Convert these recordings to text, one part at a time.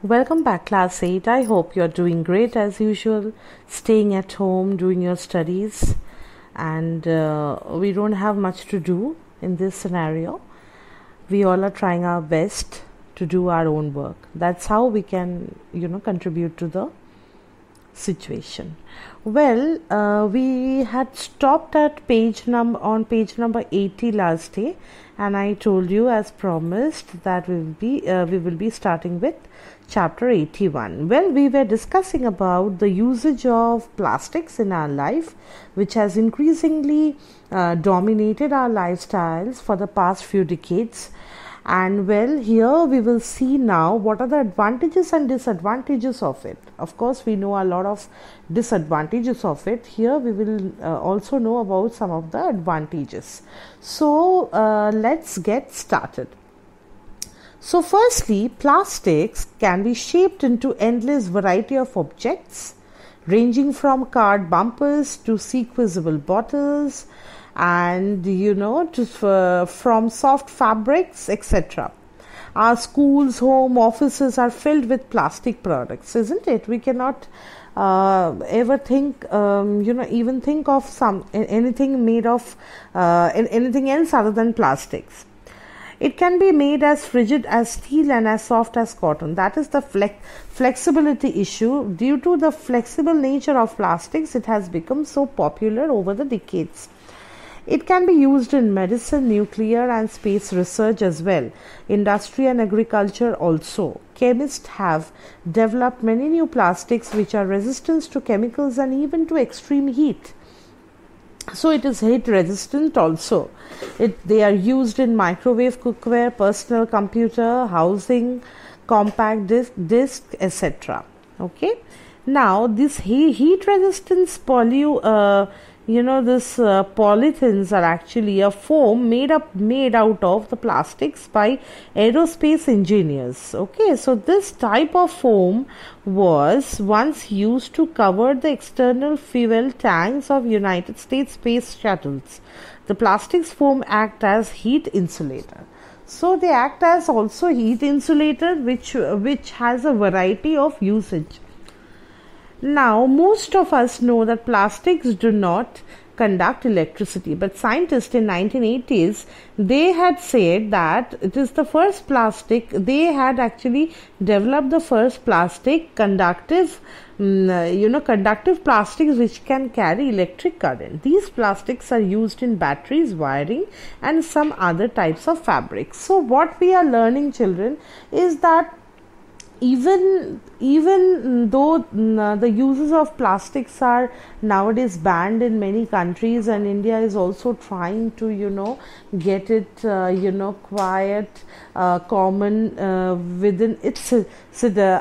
Welcome back, class 8. I hope you're doing great as usual, staying at home, doing your studies, and we don't have much to do in this scenario. We all are trying our best to do our own work. That's how we can, contribute to the situation. Well, we had stopped at page number 80 last day, and I told you as promised that we will be starting with chapter 81. Well, we were discussing about the usage of plastics in our life, which has increasingly dominated our lifestyles for the past few decades. And well, here we will see now what are the advantages and disadvantages of it. Of course, we know a lot of disadvantages of it. Here we will also know about some of the advantages. So let's get started. So firstly, plastics can be shaped into endless variety of objects, ranging from card bumpers to squeezable bottles, and from soft fabrics, etc. Our schools, home, offices are filled with plastic products, isn't it? We cannot ever think, even think of anything made of anything else other than plastics. It can be made as rigid as steel and as soft as cotton. That is the flexibility issue. Due to the flexible nature of plastics, it has become so popular over the decades. It can be used in medicine, nuclear and space research as well. Industry and agriculture also. Chemists have developed many new plastics which are resistant to chemicals and even to extreme heat. So it is heat resistant also. They are used in microwave cookware, personal computer, housing, compact disc, etc. Okay. Now this heat resistance polythene are actually a foam made out of the plastics by aerospace engineers. Okay, so this type of foam was once used to cover the external fuel tanks of United States space shuttles. The plastics foam act as heat insulator. So they act as also heat insulator, which has a variety of usage. Now, most of us know that plastics do not conduct electricity, but scientists in 1980s, they had said that it is the first plastic, they had actually developed the first plastic conductive plastics which can carry electric current. These plastics are used in batteries, wiring and some other types of fabrics. So what we are learning, children, is that even though the uses of plastics are nowadays banned in many countries, and India is also trying to get it common within its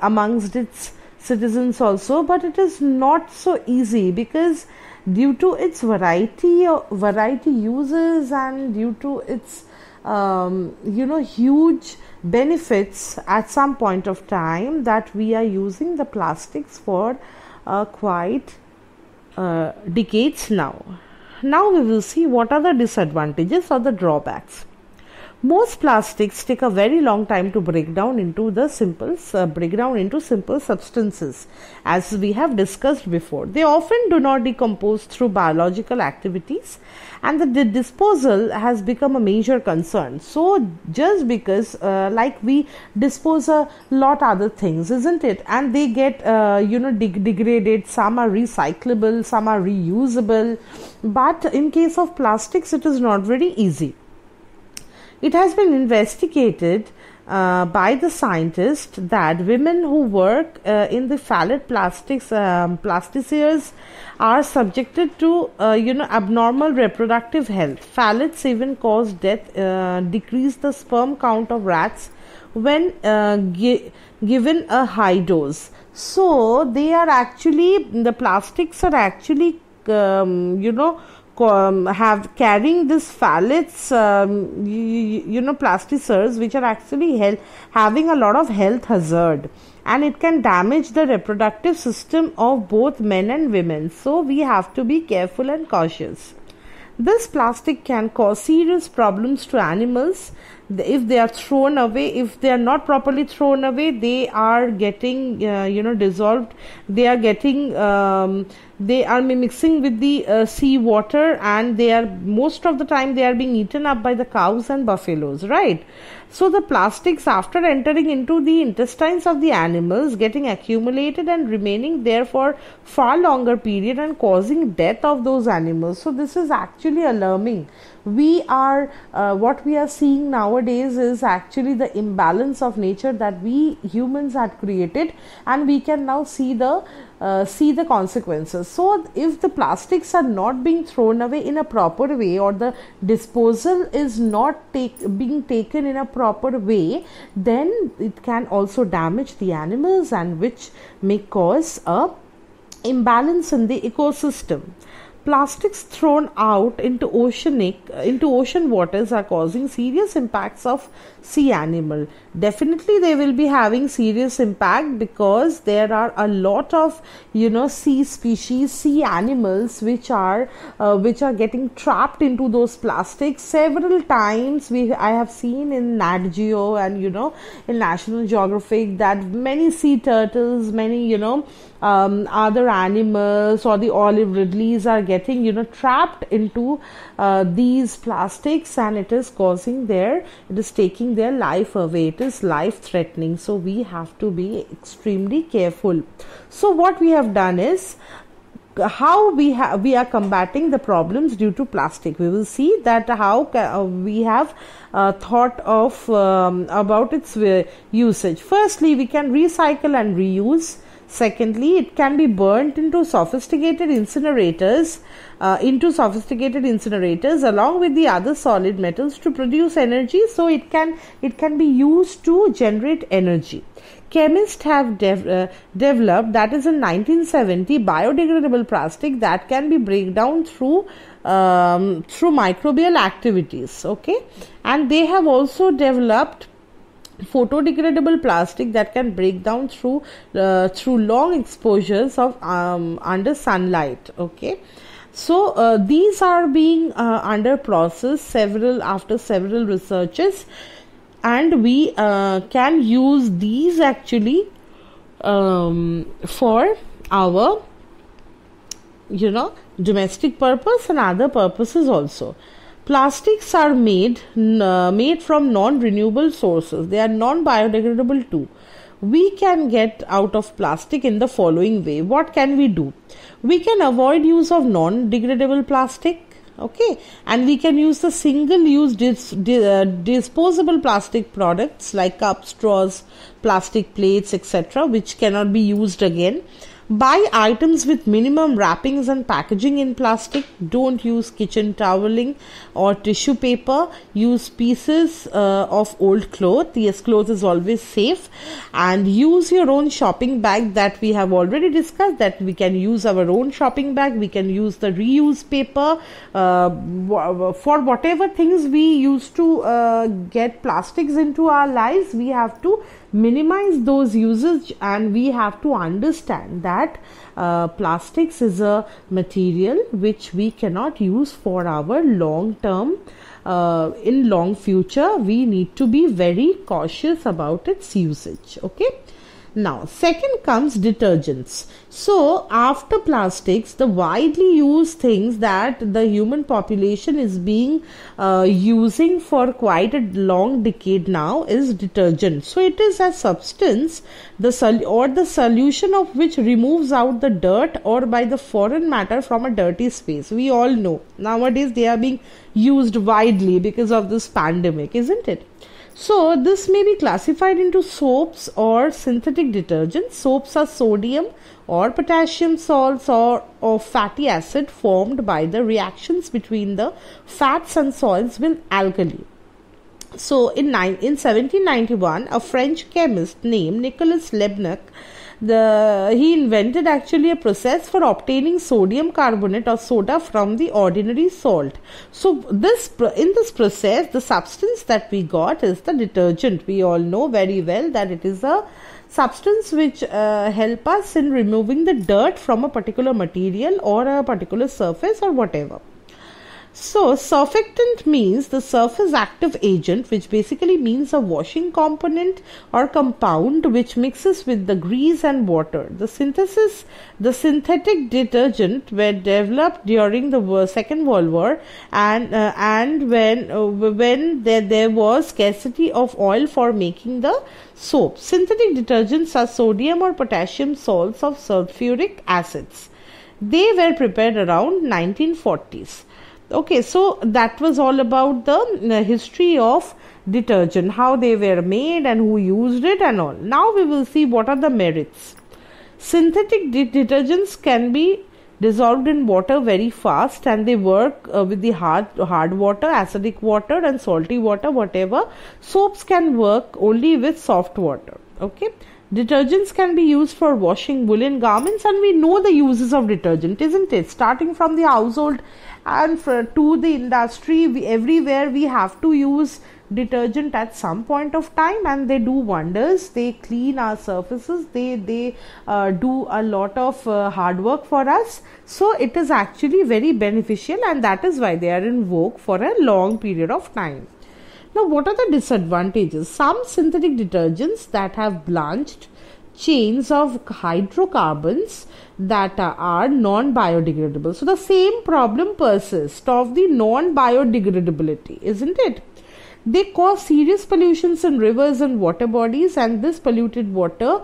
amongst its citizens also, but it is not so easy because due to its variety uses and due to its huge benefits at some point of time, that we are using the plastics for quite decades now. Now we will see what are the disadvantages or the drawbacks. Most plastics take a very long time to break down into simple substances, as we have discussed before. They often do not decompose through biological activities, and the disposal has become a major concern. So just because like we dispose a lot other things, isn't it, and they get degraded, some are recyclable, some are reusable, but in case of plastics it is not very easy. It has been investigated by the scientists that women who work in the phallic plasticiers are subjected to abnormal reproductive health. Phthalates even cause death, decrease the sperm count of rats when given a high dose. So they are actually, the plastics are actually have carrying this phthalates plasticers, which are actually having a lot of health hazard, and it can damage the reproductive system of both men and women. So we have to be careful and cautious. This plastic can cause serious problems to animals if they are thrown away, if they are not properly thrown away, they are getting dissolved. They are getting they are mixing with the sea water, and they are, most of the time they are being eaten up by the cows and buffaloes, right? So the plastics, after entering into the intestines of the animals, getting accumulated and remaining there for far longer period and causing death of those animals. So this is actually alarming. We are what we are seeing nowadays is actually the imbalance of nature that we humans had created, and we can now see the consequences. So if the plastics are not being thrown away in a proper way, or the disposal is not being taken in a proper way, then it can also damage the animals, and which may cause a imbalance in the ecosystem. Plastics thrown out into ocean waters are causing serious impacts of sea animal. Definitely they will be having serious impact, because there are a lot of sea species, sea animals which are getting trapped into those plastics. Several times I have seen in Nat Geo and in National Geographic that many sea turtles, many other animals, or the olive ridleys are getting trapped into these plastics, and it is taking their life away. It is life threatening. So we have to be extremely careful. So what we have done is, how we are combating the problems due to plastic. We will see that how we have thought of about its usage. Firstly, we can recycle and reuse. Secondly, it can be burnt into sophisticated incinerators along with the other solid metals to produce energy. So it can be used to generate energy. Chemists have developed, that is in 1970, biodegradable plastic that can be break down through microbial activities. Okay, and they have also developed photodegradable plastic that can break down through long exposures of under sunlight. Okay, so these are being under process after several researches, and we can use these actually for our domestic purpose and other purposes also. Plastics are made from non-renewable sources. They are non-biodegradable too. We can get out of plastic in the following way. What can we do? We can avoid use of non-degradable plastic. Okay, and we can use the single-use disposable plastic products like cups, straws, plastic plates, etc., which cannot be used again. Buy items with minimum wrappings and packaging in plastic. Don't use kitchen toweling or tissue paper. Use pieces of old cloth. Yes, cloth is always safe. And use your own shopping bag, that we have already discussed, that we can use our own shopping bag. We can use the reuse paper for whatever things we used to get plastics into our lives. We have to minimize those usage, and we have to understand that plastics is a material which we cannot use for our long term. In long future, we need to be very cautious about its usage. Okay. Now, second comes detergents. So, after plastics, the widely used things that the human population is being using for quite a long decade now is detergent. So, it is a substance the solution of which removes out the dirt or by the foreign matter from a dirty space. We all know nowadays they are being used widely because of this pandemic, isn't it? So, this may be classified into soaps or synthetic detergents. Soaps are sodium or potassium salts or fatty acid formed by the reactions between the fats and soils with alkali. So, in 1791, a French chemist named Nicolas Leblanc, he invented actually a process for obtaining sodium carbonate or soda from the ordinary salt. So in this process, the substance that we got is the detergent. We all know very well that it is a substance which help us in removing the dirt from a particular material or a particular surface or whatever. So, surfactant means the surface active agent, which basically means a washing component or compound which mixes with the grease and water. The synthetic detergent were developed during the Second World War, and when there was scarcity of oil for making the soap. Synthetic detergents are sodium or potassium salts of sulfuric acids. They were prepared around 1940s. Okay, so that was all about the history of detergent, how they were made and who used it and all. Now we will see what are the merits. Synthetic detergents can be dissolved in water very fast, and they work with the hard water, acidic water and salty water, whatever. Soaps can work only with soft water. Okay. Detergents can be used for washing woolen garments, and we know the uses of detergent, isn't it? Starting from the household and to the industry, everywhere we have to use detergent at some point of time, and they do wonders. They clean our surfaces, they do a lot of hard work for us. So it is actually very beneficial, and that is why they are in vogue for a long period of time. Now, what are the disadvantages? Some synthetic detergents that have blanched chains of hydrocarbons that are non-biodegradable. So, the same problem persists of the non-biodegradability, isn't it? They cause serious pollutions in rivers and water bodies, and this polluted water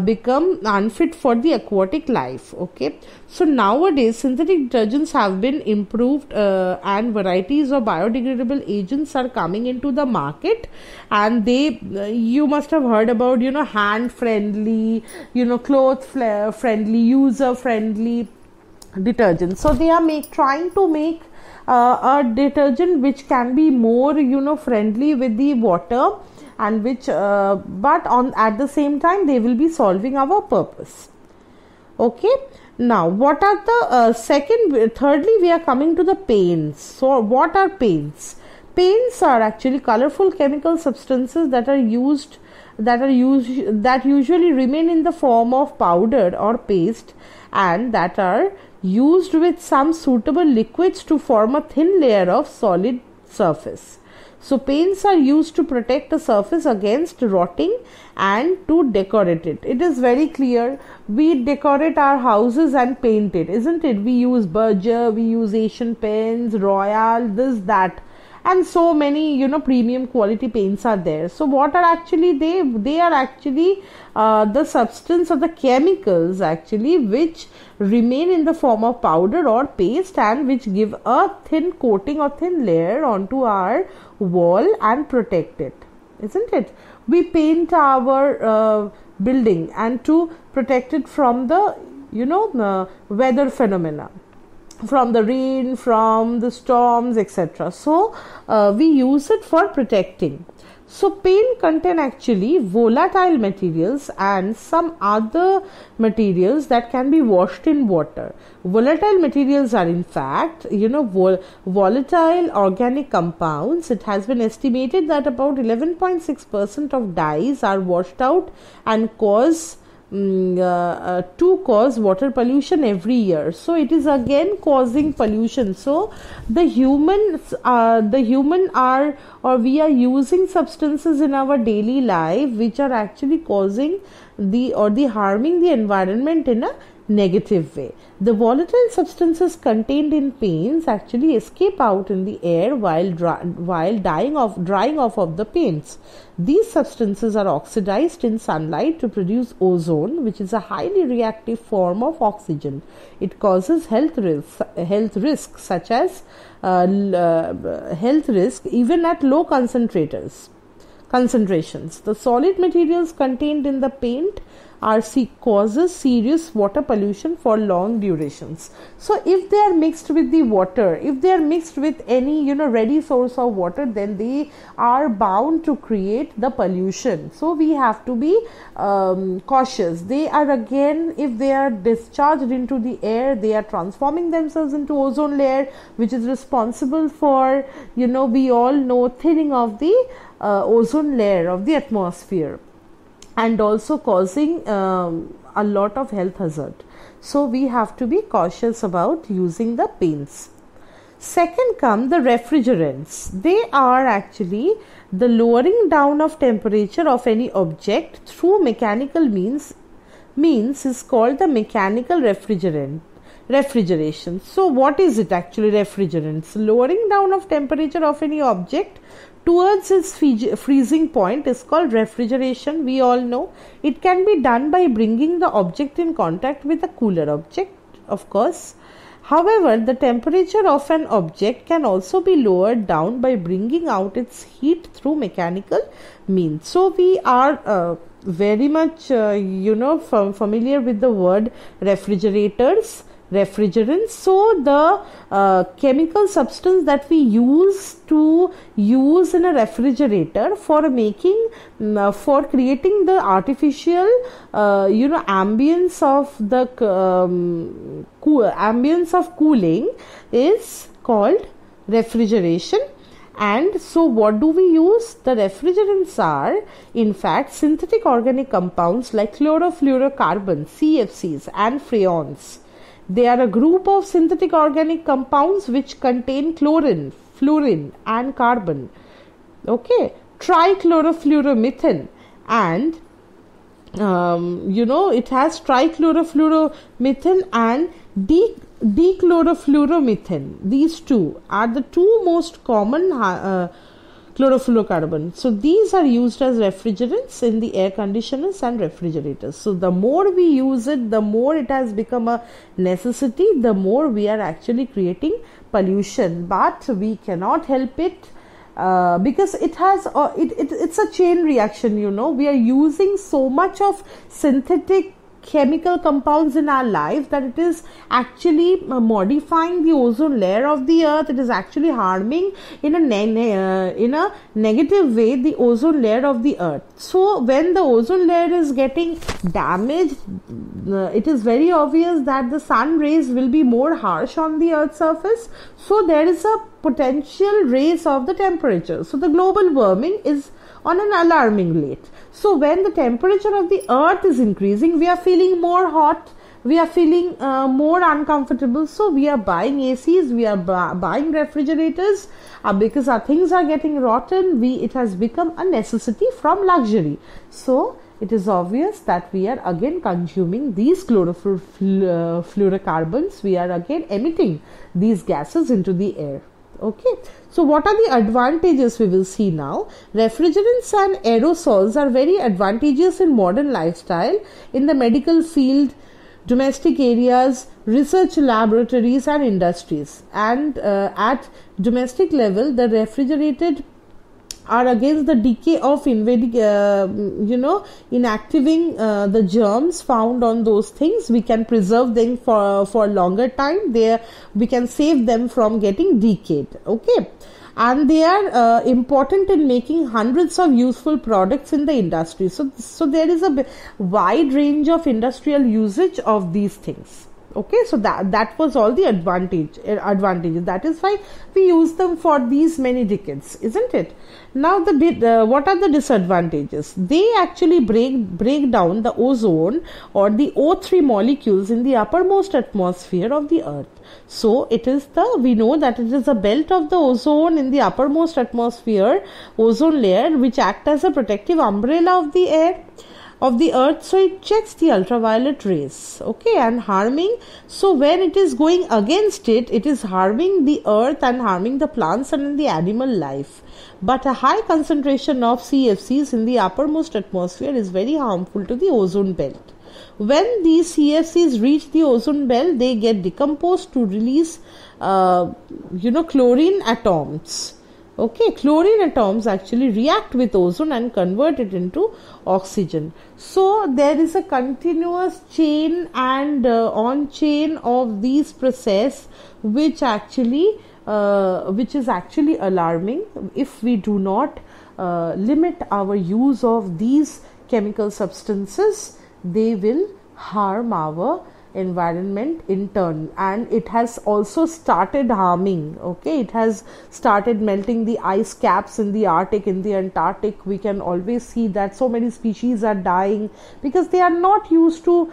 become unfit for the aquatic life. Okay, so nowadays synthetic detergents have been improved, and varieties of biodegradable agents are coming into the market, and they you must have heard about hand friendly, cloth friendly, user friendly detergents. So they are trying to make a detergent which can be more friendly with the water, and which but at the same time they will be solving our purpose. Okay, now what are the thirdly we are coming to the paints. So what are paints? Paints are actually colorful chemical substances that usually remain in the form of powder or paste, and that are used with some suitable liquids to form a thin layer of solid surface. So paints are used to protect the surface against rotting and to decorate it. It is very clear. We decorate our houses and paint it, isn't it? We use Berger, we use Asian paints, Royal, this, that, and so many premium quality paints are there. So what are actually they are actually the substance or the chemicals actually which remain in the form of powder or paste, and which give a thin coating or thin layer onto our wall and protect it, isn't it? We paint our building and to protect it from the weather phenomena, from the rain, from the storms, etc. So we use it for protecting. So paint contain actually volatile materials and some other materials that can be washed in water. Volatile materials are in fact volatile organic compounds. It has been estimated that about 11.6% of dyes are washed out and cause water pollution every year. So it is again causing pollution. So we are using substances in our daily life which are actually causing harming the environment in a negative way. The volatile substances contained in paints actually escape out in the air while drying off of the paints. These substances are oxidized in sunlight to produce ozone, which is a highly reactive form of oxygen. It causes health risks such as health risk even at low concentrations. The solid materials contained in the paint causes serious water pollution for long durations. So if they are mixed with the water, if they are mixed with any ready source of water, then they are bound to create the pollution. So we have to be cautious. They are again, if they are discharged into the air, they are transforming themselves into ozone layer, which is responsible for we all know thinning of the ozone layer of the atmosphere, and also causing a lot of health hazard. So we have to be cautious about using the paints. Second come the refrigerants. They are actually the lowering down of temperature of any object through mechanical means is called the mechanical refrigeration. So what is it actually? Refrigerants, lowering down of temperature of any object towards its freezing point is called refrigeration. We all know it can be done by bringing the object in contact with a cooler object, of course. However, the temperature of an object can also be lowered down by bringing out its heat through mechanical means. So we are very much familiar with the word refrigerators, refrigerants. So the chemical substance that we use in a refrigerator for making for creating the artificial ambience of the ambience of cooling is called refrigeration. And so what do we use? The refrigerants are in fact synthetic organic compounds like chlorofluorocarbons, CFCs, and freons. They are a group of synthetic organic compounds which contain chlorine, fluorine, and carbon. Okay, trichlorofluoromethane, and it has trichlorofluoromethane and dichlorofluoromethane. These two are the two most common chlorofluorocarbon. So these are used as refrigerants in the air conditioners and refrigerators. So the more we use it, the more it has become a necessity, the more we are actually creating pollution. But we cannot help it because it has it's a chain reaction. We are using so much of synthetic chemical compounds in our life that it is actually modifying the ozone layer of the earth. It is actually harming in a negative way the ozone layer of the earth. So when the ozone layer is getting damaged, it is very obvious that the sun rays will be more harsh on the earth's surface. So there is a potential raise of the temperature. So the global warming is on an alarming rate. So when the temperature of the earth is increasing, we are feeling more hot, we are feeling more uncomfortable. So we are buying ACs, we are buying refrigerators because our things are getting rotten. It has become a necessity from luxury. So it is obvious that we are again consuming these chlorofluorocarbons. We are again emitting these gases into the air. Okay, so what are the advantages we will see now? Refrigerants and aerosols are very advantageous in modern lifestyle, in the medical field, domestic areas, research laboratories and industries. And at domestic level, the refrigerated are against the decay of inactivating the germs found on those things. We can preserve them for longer time. We can save them from getting decayed. Okay, and they are important in making hundreds of useful products in the industry. So there is a wide range of industrial usage of these things. Okay, so that was all the advantages. That is why we use them for these many decades, isn't it? Now, what are the disadvantages? They actually break down the ozone or the O3 molecules in the uppermost atmosphere of the Earth. So we know that it is a belt of the ozone in the uppermost atmosphere, ozone layer, which act as a protective umbrella of the air of the earth. So it checks the ultraviolet rays, okay, and harming. So when it is going against it, it is harming the earth and harming the plants and the animal life. But a high concentration of CFCs in the uppermost atmosphere is very harmful to the ozone belt. When these CFCs reach the ozone belt, they get decomposed to release chlorine atoms. Okay, chlorine atoms actually react with ozone and convert it into oxygen. So there is a continuous chain and on chain of these process which is actually alarming. If we do not limit our use of these chemical substances, they will harm our environment in turn, and it has also started harming. Okay, it has started melting the ice caps in the Arctic, in the Antarctic. We can always see that so many species are dying because they are not used to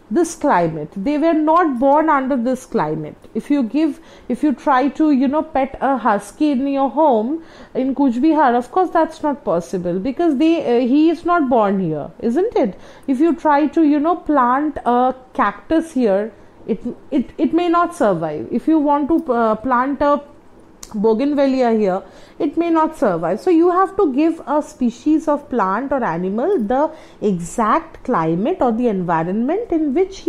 this climate. They were not born under this climate. If you try to pet a husky in your home in Kuch Bihar, of course that's not possible, because he is not born here, isn't it? If you try to plant a cactus here, it may not survive. If you want to plant a bougainvillea here, it may not survive. So you have to give a species of plant or animal the exact climate or the environment in which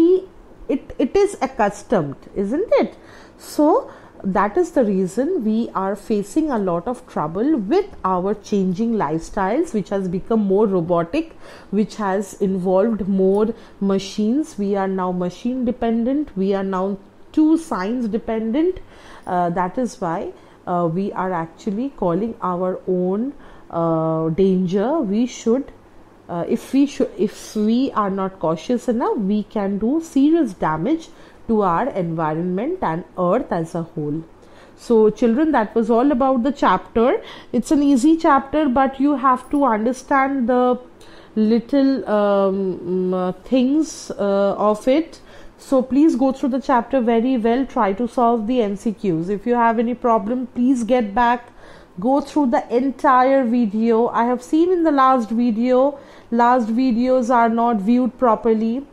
it is accustomed, isn't it? So that is the reason we are facing a lot of trouble with our changing lifestyles, which has become more robotic, which has involved more machines. We are now machine dependent, we are now too science dependent. That is why we are actually calling our own danger. We should if we are not cautious enough, we can do serious damage to our environment and earth as a whole. So children, that was all about the chapter. It's an easy chapter, but you have to understand the little things of it. So please go through the chapter very well. Try to solve the MCQs. If you have any problem, please get back. Go through the entire video. I have seen in the last videos are not viewed properly.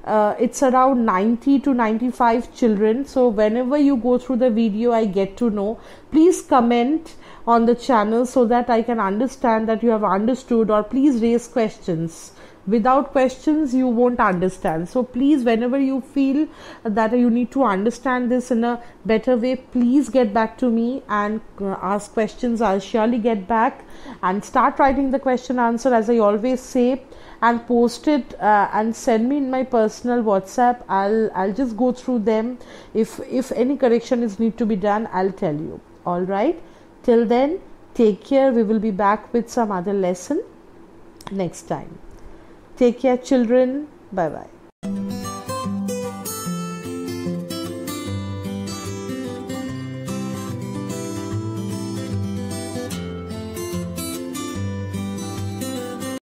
It's around 90 to 95 children. So whenever you go through the video, I get to know. Please comment on the channel so that I can understand that you have understood, or please raise questions. Without questions, you won't understand. So please, whenever you feel that you need to understand this in a better way, please get back to me and ask questions. I'll surely get back, and start writing the question answer, as I always say, and post it and send me in my personal WhatsApp. I'll just go through them. If any correction is need to be done, I'll tell you. All right. Till then, take care. We will be back with some other lesson next time. Take care, children. Bye bye.